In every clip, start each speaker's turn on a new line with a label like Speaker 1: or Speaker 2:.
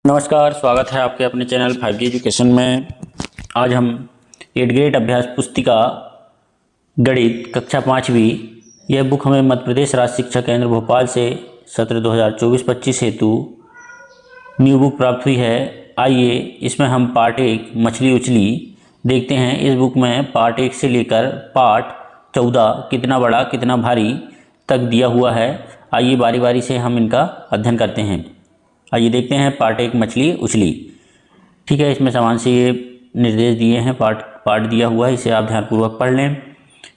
Speaker 1: नमस्कार, स्वागत है आपके अपने चैनल 5G एजुकेशन में। आज हम 8th ग्रेड अभ्यास पुस्तिका गणित कक्षा 5वीं यह बुक हमें मध्य प्रदेश राज्य शिक्षा केंद्र भोपाल से सत्र 2024-25 हेतु न्यू बुक प्राप्त हुई है। आइए इसमें हम पार्ट 1 मछली उछली देखते हैं। इस बुक में पार्ट 1 से लेकर पार्ट 14 कितना बड़ा कितना भारी तक दिया हुआ है। आइए बारी बारी से हम इनका अध्ययन करते हैं। आइए देखते हैं पार्ट 1 मछली उछली। ठीक है, इसमें समान से ये निर्देश दिए हैं, पार्ट दिया हुआ है, इसे आप ध्यानपूर्वक पढ़ लें।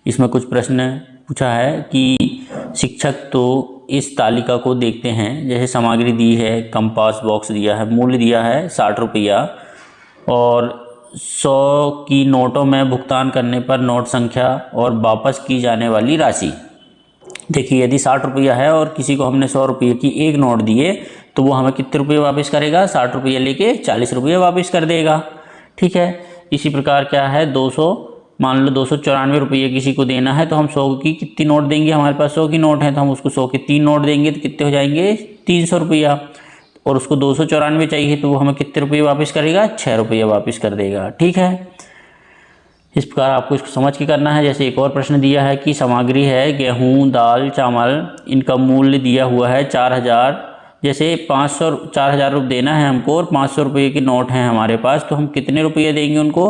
Speaker 1: इसमें कुछ प्रश्न पूछा है कि शिक्षक तो इस तालिका को देखते हैं, जैसे सामग्री दी है, कंपास बॉक्स दिया है, मूल्य दिया है 60 रुपया और 100 की नोटों में भुगतान करने पर नोट संख्या और वापस की जाने वाली राशि। देखिए, यदि 60 रुपया है और किसी को हमने 100 रुपये की एक नोट दिए तो वो हमें कितने रुपये वापस करेगा? 60 रुपये लेके 40 रुपये वापस कर देगा। ठीक है, इसी प्रकार क्या है 200, मान लो 294 रुपये किसी को देना है तो हम 100 की कितनी नोट देंगे? हमारे पास 100 की नोट है तो हम उसको 100 के 3 नोट देंगे तो कितने हो जाएंगे? 300 रुपया। और उसको 294 चाहिए तो वो हमें कितने रुपये वापस करेगा? 6 रुपये वापस कर देगा। ठीक है, इस प्रकार आपको इसको समझ के करना है। जैसे एक और प्रश्न दिया है कि सामग्री है गेहूं, दाल, चावल, इनका मूल्य दिया हुआ है 4000। जैसे 4000 रुपये देना है हमको और 500 रुपये की नोट है हमारे पास, तो हम कितने रुपये देंगे उनको?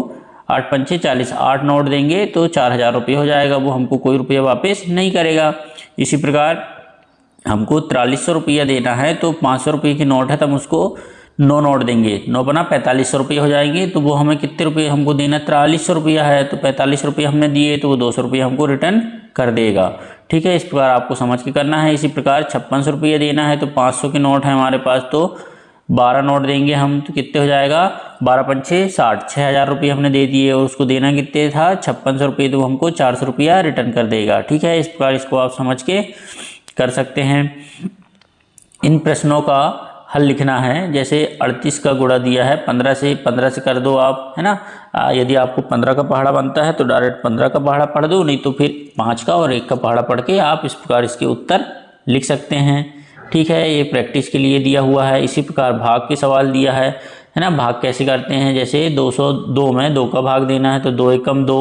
Speaker 1: 8 पंचे 40, 8 नोट देंगे तो 4000 रुपये हो जाएगा। वो हमको कोई रुपया वापस नहीं करेगा। इसी प्रकार हमको 4300 रुपया देना है तो 500 रुपये की नोट है तो हम उसको 9 नोट देंगे, 9 बना 4500 रुपये हो जाएंगे। तो वो हमें कितने रुपये हमको देना? 4300 रुपया है तो 45 रुपये हमने दिए तो वो 200 रुपये हमको रिटर्न कर देगा। ठीक है, इस प्रकार आपको समझ के करना है। इसी प्रकार 5600 रुपये देना है तो 500 की नोट है हमारे पास तो 12 नोट देंगे हम तो कितने हो जाएगा? 12 पंचे 60, 6000 रुपये हमने दे दिए और उसको देना कितने था? 5600 रुपये, तो हमको 400 रुपया रिटर्न कर देगा। ठीक है, इस प्रकार इसको आप समझ के कर सकते हैं। इन प्रश्नों का हल लिखना है। जैसे 38 का गुणा दिया है 15 से कर दो आप, है ना। यदि आपको 15 का पहाड़ा बनता है तो डायरेक्ट 15 का पहाड़ा पढ़ दो, नहीं तो फिर 5 का और 1 का पहाड़ा पढ़ के आप इस प्रकार इसके उत्तर लिख सकते हैं। ठीक है, ये प्रैक्टिस के लिए दिया हुआ है। इसी प्रकार भाग के सवाल दिया है ना। भाग कैसे करते हैं? जैसे 202 में 2 का भाग देना है तो 2 एकम 2,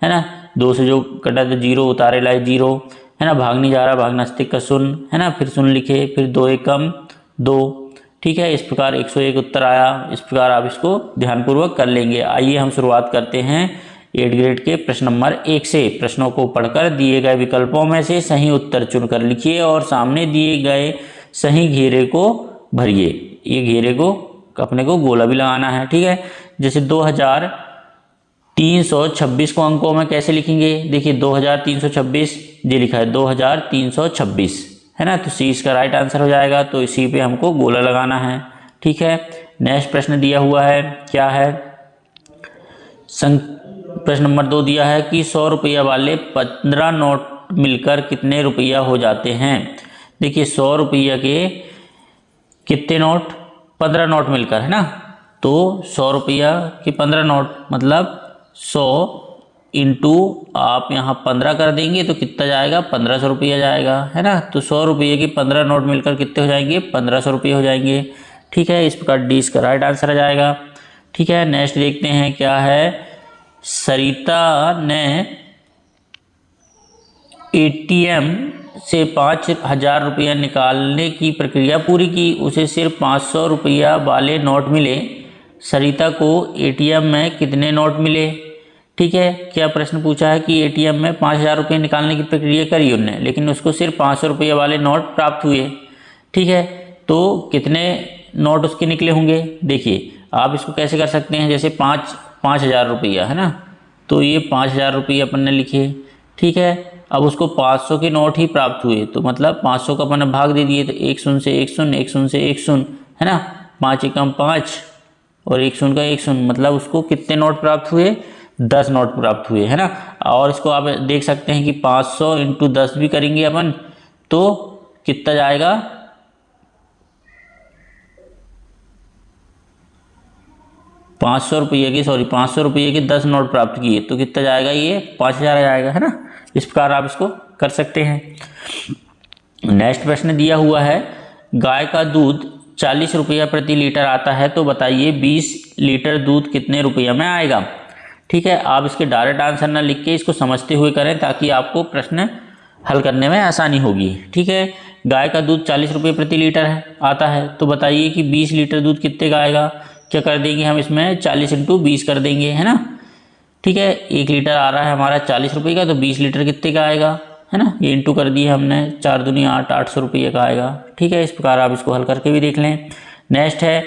Speaker 1: है ना। 2 से जो कटा तो 0 उतारे लाए 0, है ना। भाग नहीं जा रहा, भाग नास्तिक का 0, है ना। फिर 0 लिखे, फिर 2 एकम 2। ठीक है, इस प्रकार 101 उत्तर आया। इस प्रकार आप इसको ध्यानपूर्वक कर लेंगे। आइए हम शुरुआत करते हैं 8th ग्रेड के प्रश्न नंबर 1 से। प्रश्नों को पढ़कर दिए गए विकल्पों में से सही उत्तर चुनकर लिखिए और सामने दिए गए सही घेरे को भरिए। ये घेरे को अपने को गोला भी लगाना है। ठीक है, जैसे 2326 को अंकों में कैसे लिखेंगे? देखिए 2326 ये लिखा है 2326, है ना। तो सी इसका राइट आंसर हो जाएगा। तो इसी पे हमको गोला लगाना है। ठीक है, नेक्स्ट प्रश्न दिया हुआ है, क्या है? प्रश्न नंबर 2 दिया है कि 100 रुपया वाले 15 नोट मिलकर कितने रुपया हो जाते हैं। देखिए 100 रुपया के कितने नोट? 15 नोट मिलकर, है ना। तो 100 रुपया के 15 नोट मतलब 100 इंटू आप यहाँ 15 कर देंगे तो कितना जाएगा? 1500 रुपया जाएगा, है ना। तो 100 रुपये के 15 नोट मिलकर कितने हो जाएंगे? 1500 रुपये हो जाएंगे। ठीक है, इस प्रकार डी इसका राइट आंसर आ जाएगा। ठीक है, नेक्स्ट देखते हैं क्या है। सरिता ने ATM से 5000 रुपया निकालने की प्रक्रिया पूरी की, उसे सिर्फ 500 रुपया वाले नोट मिले। सरिता को ATM में कितने नोट मिले? ठीक है, क्या प्रश्न पूछा है कि ATM में 5000 रुपये निकालने की प्रक्रिया करी उनने, लेकिन उसको सिर्फ 500 रुपये वाले नोट प्राप्त हुए। ठीक है, तो कितने नोट उसके निकले होंगे? देखिए आप इसको कैसे कर सकते हैं। जैसे 5000 रुपया, है ना। तो ये 5000 रुपये अपन ने लिखे। ठीक है, अब उसको 500 के नोट ही प्राप्त हुए तो मतलब 500 का अपन ने भाग दे दिए तो 1 शून्य से 1 शून्य, 1 शून्य से 1 शून्य, है ना। 5 एकम 5 और 1 शून्य का 1 शून्य, मतलब उसको कितने नोट प्राप्त हुए? 10 नोट प्राप्त हुए, है ना। और इसको आप देख सकते हैं कि 500 इंटू 10 भी करेंगे अपन तो कितना जाएगा? 500 रुपये के 10 नोट प्राप्त किए तो कितना जाएगा? ये 5000 आ जाएगा, है ना। इस प्रकार आप इसको कर सकते हैं। नेक्स्ट प्रश्न दिया हुआ है, गाय का दूध 40 रुपया प्रति लीटर आता है तो बताइए 20 लीटर दूध कितने रुपया में आएगा। ठीक है, आप इसके डायरेक्ट आंसर ना लिख के इसको समझते हुए करें ताकि आपको प्रश्न हल करने में आसानी होगी। ठीक है, गाय का दूध 40 रुपये प्रति लीटर आता है तो बताइए कि 20 लीटर दूध कितने का आएगा। क्या कर देंगे हम इसमें 40 × 20 कर देंगे, है ना। ठीक है, 1 लीटर आ रहा है हमारा 40 रुपये का तो 20 लीटर कितने का आएगा, है ना। ये इंटू कर दिए हमने, 4 दूनी 8, 800 रुपये का आएगा। ठीक है, इस प्रकार आप इसको हल करके भी देख लें। नेक्स्ट है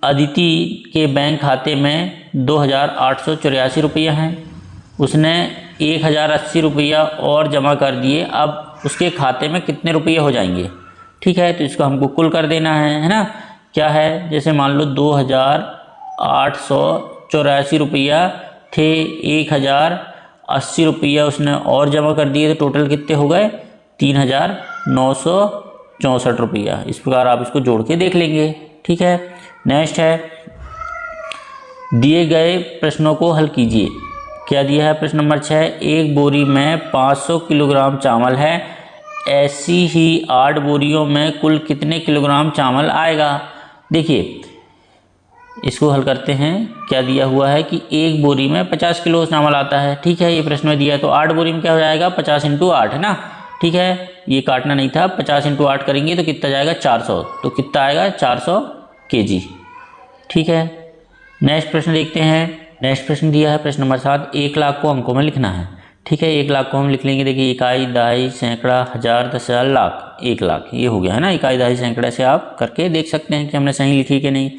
Speaker 1: अदिति के बैंक खाते में 2884 रुपया हैं, उसने 1080 रुपया और जमा कर दिए, अब उसके खाते में कितने रुपये हो जाएंगे। ठीक है, तो इसको हमको कुल कर देना है ना। क्या है, जैसे मान लो 2884 रुपया थे, 1080 रुपया उसने और जमा कर दिए तो टोटल कितने हो गए 3964 रुपया। इस प्रकार आप इसको जोड़ के देख लेंगे। ठीक है, नेक्स्ट है दिए गए प्रश्नों को हल कीजिए। क्या दिया है प्रश्न नंबर 6, एक बोरी में 500 किलोग्राम चावल है, ऐसी ही 8 बोरियों में कुल कितने किलोग्राम चावल आएगा। देखिए इसको हल करते हैं। क्या दिया हुआ है कि एक बोरी में 50 किलो चावल आता है। ठीक है, ये प्रश्न में दिया है तो 8 बोरी में क्या हो जाएगा 50 × 8, है ना। ठीक है, ये काटना नहीं था, 50 × 8 करेंगे तो कितना जाएगा 400, तो कितना आएगा 400 kg। ठीक है, नेक्स्ट प्रश्न देखते हैं। नेक्स्ट प्रश्न दिया है प्रश्न नंबर 7, 1 लाख को अंकों में लिखना है। ठीक है, 1 लाख को हम लिख लेंगे। देखिए इकाई, दहाई, सैकड़ा, हजार, 10,000, लाख, 1 लाख ये हो गया, है ना। इकाई, दहाई, सैकड़ा से आप करके देख सकते हैं कि हमने सही लिखी कि नहीं।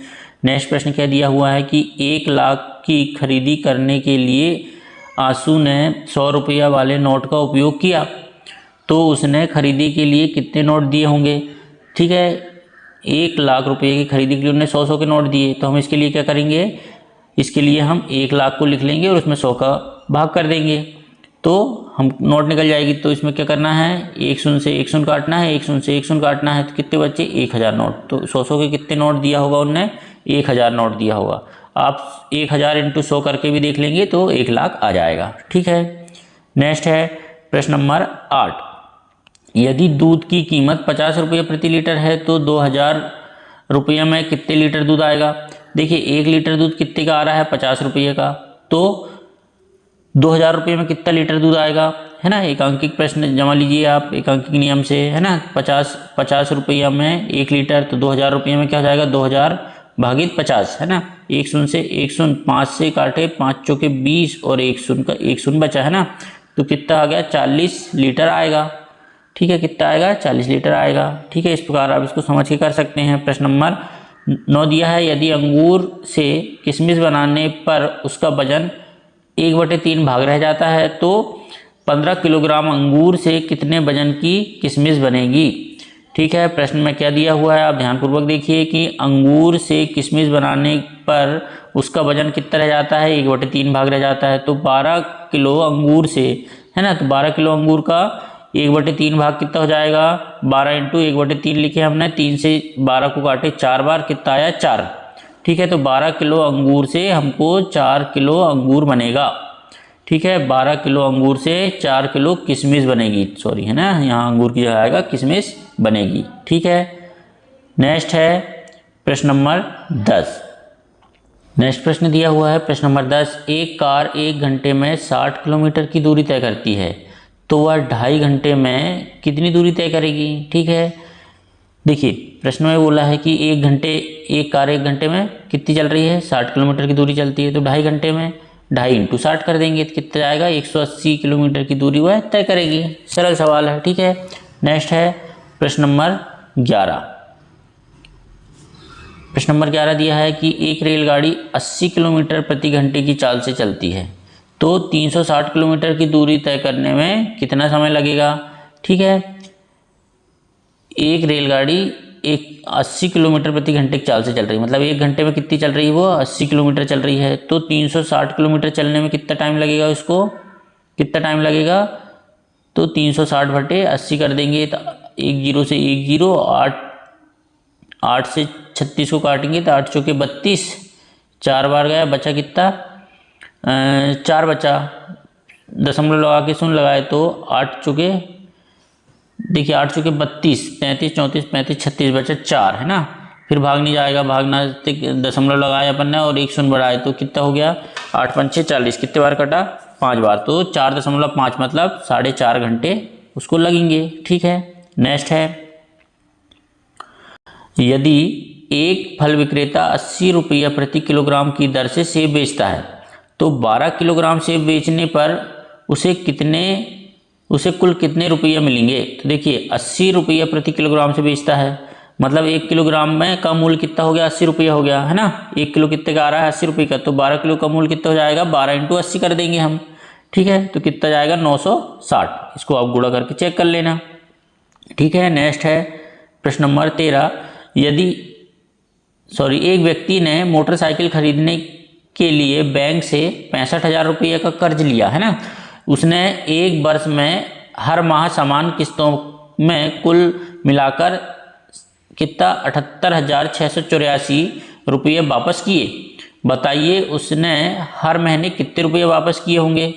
Speaker 1: नेक्स्ट प्रश्न क्या दिया हुआ है कि 1 लाख की खरीदी करने के लिए आंसू ने 100 रुपया वाले नोट का उपयोग किया तो उसने खरीदी के लिए कितने नोट दिए होंगे। ठीक है, 1 लाख रुपये की खरीदी के लिए उन्होंने 100 के नोट दिए तो हम इसके लिए क्या करेंगे, इसके लिए हम 1 लाख को लिख लेंगे और उसमें 100 का भाग कर देंगे तो हम नोट निकल जाएगी। तो इसमें क्या करना है, 1 शून्य से 1 शून्य काटना है, 1 शून्य से 1 शून्य काटना है तो कितने बच्चे 1000 नोट। तो 100 के कितने नोट दिया होगा उनने, 1000 नोट दिया होगा। आप 1000 × 100 करके भी देख लेंगे तो 1 लाख आ जाएगा। ठीक है, नेक्स्ट है प्रश्न नंबर 8, यदि दूध की कीमत 50 रुपये प्रति लीटर है तो 2000 रुपये में कितने लीटर दूध आएगा। देखिए 1 लीटर दूध कितने का आ रहा है 50 रुपये का, तो 2000 रुपये में कितना लीटर दूध आएगा, है ना। एकांकिक प्रश्न जमा लीजिए आप एकांकिक नियम से, है ना। 50 रुपया में 1 लीटर तो 2000 रुपये में क्या हो जाएगा 2000 भागित 50, है ना। 1 शून्य से 1 शून्य, 5 से काटे 5 चौके 20 और 1 शून्य का 1 शून्य बचा, है ना। तो कितना आ गया 40 लीटर आएगा। ठीक है, कितना आएगा 40 लीटर आएगा। ठीक है, इस प्रकार आप इसको समझ के कर सकते हैं। प्रश्न नंबर 9 दिया है, यदि अंगूर से किशमिश बनाने पर उसका वजन 1/3 भाग रह जाता है तो 15 किलोग्राम अंगूर से कितने वजन की किशमिश बनेगी। ठीक है, प्रश्न में क्या दिया हुआ है आप ध्यानपूर्वक देखिए कि अंगूर से किशमिश बनाने पर उसका वजन कितना रह जाता है 1/3 भाग रह जाता है। तो 12 किलो अंगूर से, है ना, तो 12 किलो अंगूर का 1/3 भाग कितना हो जाएगा 12 × 1/3 लिखे हमने, 3 से 12 को काटे 4 बार, कितना आया 4। ठीक है, तो 12 किलो अंगूर से हमको 4 किलो अंगूर बनेगा। ठीक है, 12 किलो अंगूर से 4 किलो किशमिश बनेगी, सॉरी, है ना, यहाँ अंगूर की जगह आएगा किशमिश बनेगी। ठीक है, नेक्स्ट है प्रश्न नंबर 10। नेक्स्ट प्रश्न दिया हुआ है प्रश्न नंबर 10, एक कार 1 घंटे में 60 किलोमीटर की दूरी तय करती है तो वह 2.5 घंटे में कितनी दूरी तय करेगी। ठीक है, देखिए प्रश्न में बोला है कि एक कार 1 घंटे में कितनी चल रही है 60 किलोमीटर की दूरी चलती है तो 2.5 घंटे में 2.5 × 60 कर देंगे तो कितना जाएगा 180 किलोमीटर की दूरी वह तय करेगी। सरल सवाल है। ठीक है, नेक्स्ट है प्रश्न नंबर 11। प्रश्न नंबर 11 दिया है कि एक रेलगाड़ी 80 किलोमीटर प्रति घंटे की चाल से चलती है तो 360 किलोमीटर की दूरी तय करने में कितना समय लगेगा। ठीक है, एक रेलगाड़ी 80 किलोमीटर प्रति घंटे की चाल से चल रही है, मतलब 1 घंटे में कितनी चल रही है वो 80 किलोमीटर चल रही है, तो 360 किलोमीटर चलने में कितना टाइम लगेगा, उसको कितना टाइम लगेगा, तो 360/80 कर देंगे तो 1 0 से 1 0, 8 से 36 को काटेंगे तो 8 चौके 32, 4 बार गया, बचा कितना 4 बचा, दशमलव लगा के शून्य लगाए तो 8 चौके देखिए 8 चौके 32, 33 34 35 36 बचा 4 है ना। फिर भाग नहीं जाएगा, भागना दशमलव लगाया अपन ने और एक शून्य बढ़ाए तो कितना हो गया 8 5 6 40, कितने बार कटा 5 बार, तो 4.5 मतलब 4.5 घंटे उसको लगेंगे। ठीक है, नेक्स्ट है यदि एक फल विक्रेता 80 रुपया प्रति किलोग्राम की दर से सेब बेचता है तो 12 किलोग्राम सेब बेचने पर उसे कुल कितने रुपये मिलेंगे। तो देखिए 80 रुपया प्रति किलोग्राम से बेचता है, मतलब 1 किलोग्राम में का मूल्य कितना हो गया 80 रुपया हो गया है ना। 1 किलो कितने का आ रहा है 80 रुपये का, तो 12 किलो का मूल्य कितना हो जाएगा 12 × 80 कर देंगे हम। ठीक है, तो कितना जाएगा 960, इसको आप गुणा करके चेक कर लेना। ठीक है, नेक्स्ट है प्रश्न नंबर 13, एक व्यक्ति ने मोटरसाइकिल खरीदने के लिए बैंक से 65,000 रुपये का कर्ज लिया है ना। उसने एक वर्ष में हर माह समान किस्तों में कुल मिलाकर कितना 78,684 रुपये वापस किए। बताइए उसने हर महीने कितने रुपये वापस किए होंगे।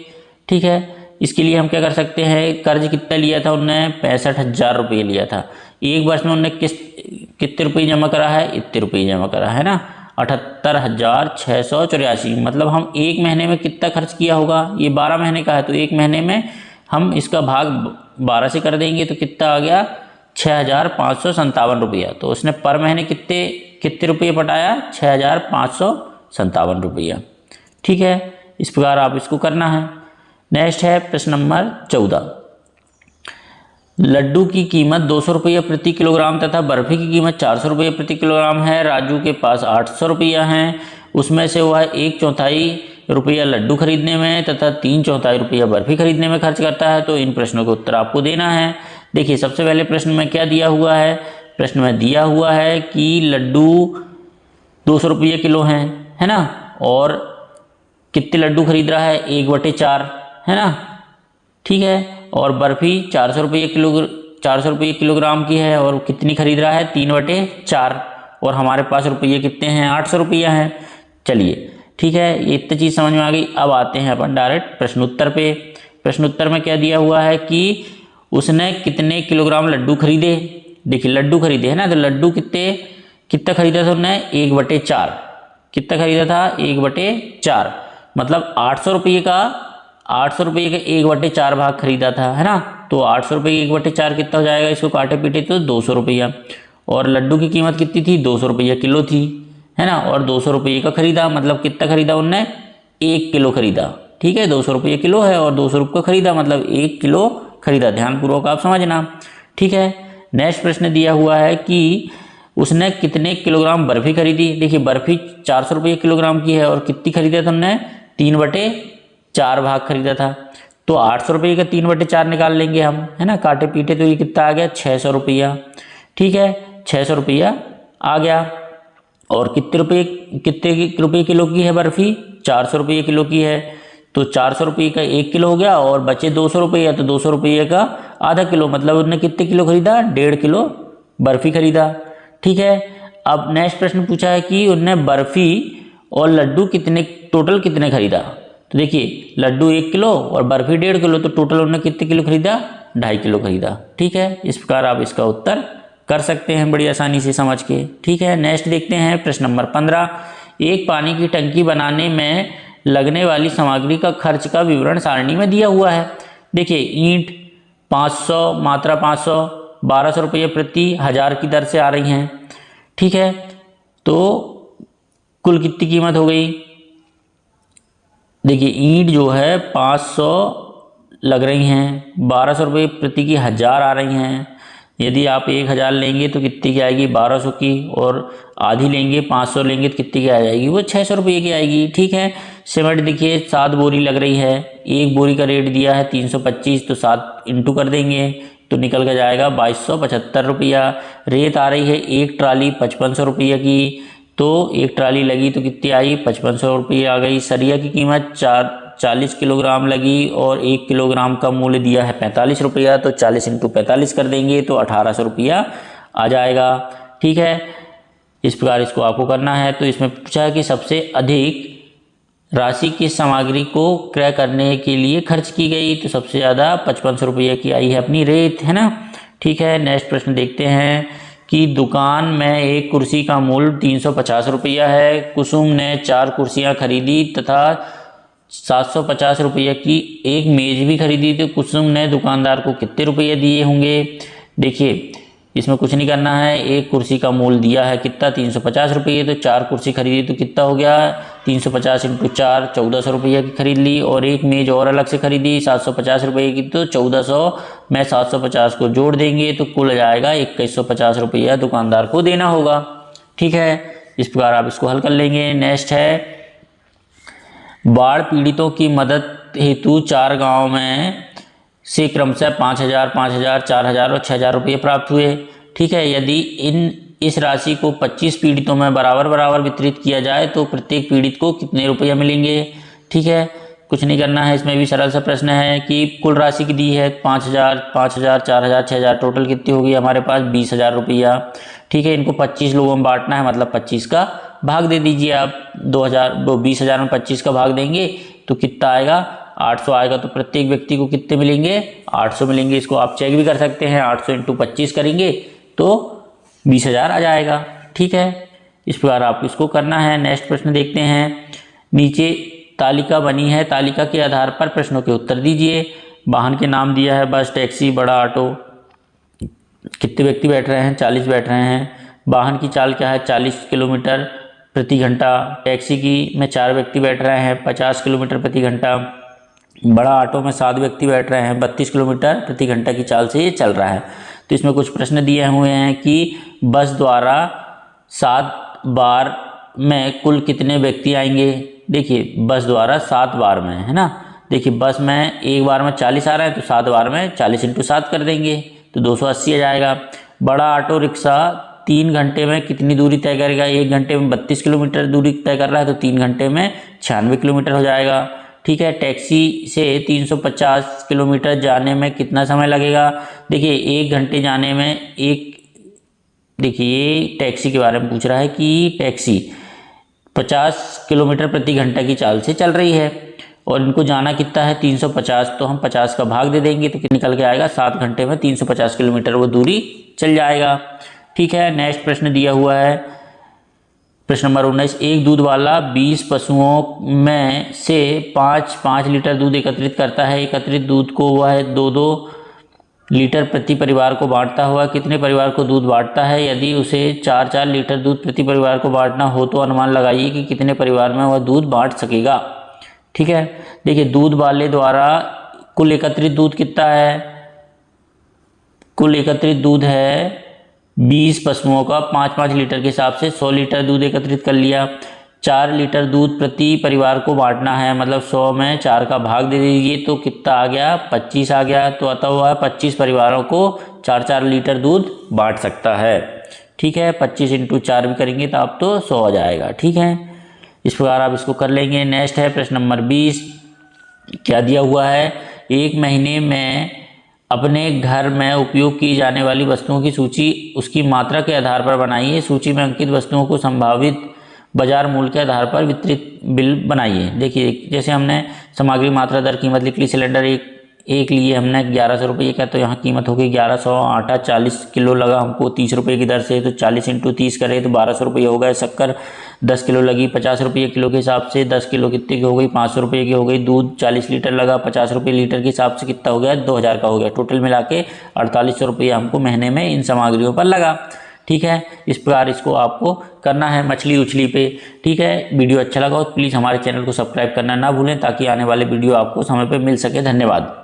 Speaker 1: ठीक है, इसके लिए हम क्या कर सकते हैं, कर्ज कितना लिया था उनने 65,000 रुपये लिया था। एक वर्ष में उनने कितने रुपये जमा करा है, इतने रुपये जमा करा है ना 78,684, मतलब हम एक महीने में कितना खर्च किया होगा, ये 12 महीने का है तो एक महीने में हम इसका भाग 12 से कर देंगे तो कितना आ गया 6,557 रुपया। तो उसने पर महीने कितने रुपये पटाया 6,557 रुपया। ठीक है, इस प्रकार आप इसको करना है। नेक्स्ट है प्रश्न नंबर 14, लड्डू की कीमत 200 रुपये प्रति किलोग्राम तथा बर्फी की कीमत 400 रुपये प्रति किलोग्राम है। राजू के पास 800 रुपया हैं, उसमें से वह 1/4 रुपया लड्डू खरीदने में तथा 3/4 रुपया बर्फी खरीदने में खर्च करता है। तो इन प्रश्नों का उत्तर आपको देना है। देखिए सबसे पहले प्रश्न में क्या दिया हुआ है, प्रश्न में दिया हुआ है कि लड्डू 200 रुपये किलो हैं है ना, और कितने लड्डू खरीद रहा है 1/4 है ना। ठीक है, और बर्फी 400 रुपये किलोग्राम की है और कितनी खरीद रहा है 3/4, और हमारे पास रुपये कितने हैं 800 रुपया हैं। चलिए ठीक है, ये इतनी चीज़ समझ में आ गई। अब आते हैं अपन डायरेक्ट प्रश्नोत्तर पे। प्रश्नोत्तर में क्या दिया हुआ है कि उसने कितने किलोग्राम लड्डू खरीदे। देखिए लड्डू खरीदे है ना, तो लड्डू कितना खरीदा था उन्होंने 1/4, कितना खरीदा था 1/4, मतलब 800 रुपये का 1/4 भाग खरीदा था है ना। तो 800 रुपये 1/4 कितना हो जाएगा, इसको काटे पीटे तो 200 रुपया, और लड्डू की कीमत कितनी थी 200 रुपया किलो थी है ना, और 200 रुपये का खरीदा, मतलब कितना खरीदा उनने 1 किलो खरीदा। ठीक है, 200 रुपये किलो है और 200 रुपये खरीदा, मतलब 1 किलो खरीदा। ध्यानपूर्वक आप समझना। ठीक है, नेक्स्ट प्रश्न दिया हुआ है कि उसने कितने किलोग्राम बर्फी खरीदी। देखिए बर्फी 400 रुपये किलोग्राम की है और कितनी खरीदा था उनने 3/4 भाग खरीदा था। तो 800 रुपये का 3/4 निकाल लेंगे हम है ना, काटे पीटे तो ये कितना आ गया 600 रुपया। ठीक है, 600 रुपया आ गया। और कितने रुपये किलो की है बर्फी 400 रुपये किलो की है, तो 400 रुपये का 1 किलो हो गया और बचे 200 रुपये, तो 200 रुपये का आधा किलो, मतलब उन्होंने कितने किलो खरीदा 1.5 किलो बर्फी खरीदा। ठीक है, अब नेक्स्ट प्रश्न पूछा है कि उनने बर्फी और लड्डू टोटल कितने खरीदा। तो देखिए लड्डू 1 किलो और बर्फी 1.5 किलो, तो टोटल उन्होंने कितने किलो खरीदा 2.5 किलो खरीदा। ठीक है, इस प्रकार आप इसका उत्तर कर सकते हैं बड़ी आसानी से समझ के। ठीक है, नेक्स्ट देखते हैं प्रश्न नंबर 15, एक पानी की टंकी बनाने में लगने वाली सामग्री का खर्च का विवरण सारणी में दिया हुआ है। देखिए ईंट 500, मात्रा 500, 1200 रुपये प्रति 1000 की दर से आ रही हैं। ठीक है, तो कुल कितनी कीमत हो गई। देखिए ईंट जो है 500 लग रही हैं, 1200 रुपये प्रति की 1000 आ रही हैं। यदि आप 1000 लेंगे तो कितनी की आएगी 1200 की, और आधी लेंगे 500 लेंगे तो कितनी की आ जाएगी वो 600 रुपये की आएगी। ठीक है, सीमेंट देखिए 7 बोरी लग रही है, एक बोरी का रेट दिया है 325, तो 7 इंटू कर देंगे तो निकल कर जाएगा 2275 रुपया। रेत आ रही है एक ट्राली 5500 रुपये की, तो एक ट्राली लगी तो कितनी आई 5500 रुपये आ गई। सरिया की कीमत 40 किलोग्राम लगी और 1 किलोग्राम का मूल्य दिया है 45 रुपया, तो 40 इंटू 45 कर देंगे तो 1800 रुपया आ जाएगा। ठीक है, इस प्रकार इसको आपको करना है। तो इसमें पूछा है कि सबसे अधिक राशि किस सामग्री को क्रय करने के लिए खर्च की गई, तो सबसे ज़्यादा 5500 रुपये की आई है अपनी रेत है ना। ठीक है, नेक्स्ट प्रश्न देखते हैं कि दुकान में एक कुर्सी का मूल्य 350 रुपया है। कुसुम ने 4 कुर्सियां खरीदी तथा 750 रुपये की एक मेज भी खरीदी, तो कुसुम ने दुकानदार को कितने रुपये दिए होंगे। देखिए इसमें कुछ नहीं करना है, एक कुर्सी का मूल्य दिया है कितना 350 रुपये, तो 4 कुर्सी खरीदी तो कितना हो गया 350 × 4 1400 रुपये की खरीद ली, और एक मेज और अलग से खरीदी 750 रुपये की, तो 1400 में 750 को जोड़ देंगे तो कुल जाएगा 2150 रुपया दुकानदार को देना होगा। ठीक है, इस प्रकार आप इसको हल कर लेंगे। नेक्स्ट है बाढ़ पीड़ितों की मदद हेतु 4 गाँव में से क्रमशः 5000, 5000, 4000 और 6000 रुपये प्राप्त हुए। ठीक है, यदि इस राशि को 25 पीड़ितों में बराबर बराबर वितरित किया जाए तो प्रत्येक पीड़ित को कितने रुपये मिलेंगे। ठीक है, कुछ नहीं करना है, इसमें भी सरल सा प्रश्न है कि कुल राशि की दी है 5000, 5000, 4000, 6000, टोटल कितनी होगी हमारे पास 20000 रुपया। ठीक है, इनको 25 लोगों में बांटना है, मतलब 25 का भाग दे दीजिए आप। 20,000 में 25 का भाग देंगे तो कितना आएगा 800 आएगा, तो प्रत्येक व्यक्ति को कितने मिलेंगे 800 मिलेंगे। इसको आप चेक भी कर सकते हैं, 800 × 25 करेंगे तो 20,000 आ जाएगा। ठीक है, इस प्रकार आपको इसको करना है। नेक्स्ट प्रश्न देखते हैं, नीचे तालिका बनी है, तालिका के आधार पर प्रश्नों के उत्तर दीजिए। वाहन के नाम दिया है बस, टैक्सी, बड़ा ऑटो। कितने व्यक्ति बैठ रहे हैं 40 बैठ रहे हैं। वाहन की चाल क्या है 40 किलोमीटर प्रति घंटा। टैक्सी की में 4 व्यक्ति बैठ रहे हैं 50 किलोमीटर प्रति घंटा। बड़ा ऑटो में 7 व्यक्ति बैठ रहे हैं 32 किलोमीटर प्रति घंटा की चाल से ये चल रहा है। तो इसमें कुछ प्रश्न दिए हुए हैं कि बस द्वारा 7 बार में कुल कितने व्यक्ति आएंगे। देखिए बस द्वारा 7 बार में है ना, देखिए बस में एक बार में 40 आ रहा है तो 7 बार में 40 × 7 कर देंगे तो 280 आ जाएगा। बड़ा ऑटो रिक्शा 3 घंटे में कितनी दूरी तय करेगा, 1 घंटे में 32 किलोमीटर दूरी तय कर रहा है तो 3 घंटे में 96 किलोमीटर हो जाएगा। ठीक है, टैक्सी से 350 किलोमीटर जाने में कितना समय लगेगा। देखिए 1 घंटे जाने में देखिए टैक्सी के बारे में पूछ रहा है कि टैक्सी 50 किलोमीटर प्रति घंटा की चाल से चल रही है और इनको जाना कितना है 350, तो हम 50 का भाग दे देंगे तो निकल के आएगा 7 घंटे में 350 किलोमीटर वो दूरी चल जाएगा। ठीक है, नेक्स्ट प्रश्न दिया हुआ है प्रश्न नंबर 19, एक दूध वाला 20 पशुओं में से 5 लीटर दूध एकत्रित करता है। एकत्रित दूध को वह 2 लीटर प्रति परिवार को बांटता हुआ कितने परिवार को दूध बांटता है। यदि उसे 4 लीटर दूध प्रति परिवार को बांटना हो तो अनुमान लगाइए कि कितने परिवार में वह दूध बांट सकेगा। ठीक है, देखिए दूध वाले द्वारा कुल एकत्रित दूध कितना है, कुल एकत्रित दूध है 20 पशुओं का 5 लीटर के हिसाब से 100 लीटर दूध एकत्रित कर लिया। 4 लीटर दूध प्रति परिवार को बांटना है, मतलब 100 में 4 का भाग दे दीजिए तो कितना आ गया 25 आ गया। तो अतः हुआ 25 परिवारों को 4 लीटर दूध बांट सकता है। ठीक है, 25 × 4 भी करेंगे तो आप तो 100 आ जाएगा। ठीक है, इस प्रकार आप इसको कर लेंगे। नेक्स्ट है प्रश्न नंबर 20, क्या दिया हुआ है, एक महीने में अपने घर में उपयोग की जाने वाली वस्तुओं की सूची उसकी मात्रा के आधार पर बनाइए। सूची में अंकित वस्तुओं को संभावित बाजार मूल्य के आधार पर वितरित बिल बनाइए। देखिए जैसे हमने सामग्री मात्रा दर कीमत लिख ली, सिलेंडर एक लिए हमने 1100 रुपये का, तो यहाँ कीमत होगी 1100। आटा 40 किलो लगा हमको 30 रुपये की दर से, तो 40 × 30 करें तो 1200 रुपये हो गए। शक्कर 10 किलो लगी 50 रुपये किलो के हिसाब से, 10 किलो कितने की हो गई 500 रुपये की हो गई। दूध 40 लीटर लगा 50 रुपये लीटर के हिसाब से कितना हो गया 2000 का हो गया। टोटल मिला के 4800 रुपये हमको महीने में इन सामग्रियों पर लगा। ठीक है, इस प्रकार इसको आपको करना है मछली उछली पे। ठीक है, वीडियो अच्छा लगा हो तो प्लीज़ हमारे चैनल को सब्सक्राइब करना ना भूलें ताकि आने वाले वीडियो आपको समय पर मिल सके। धन्यवाद।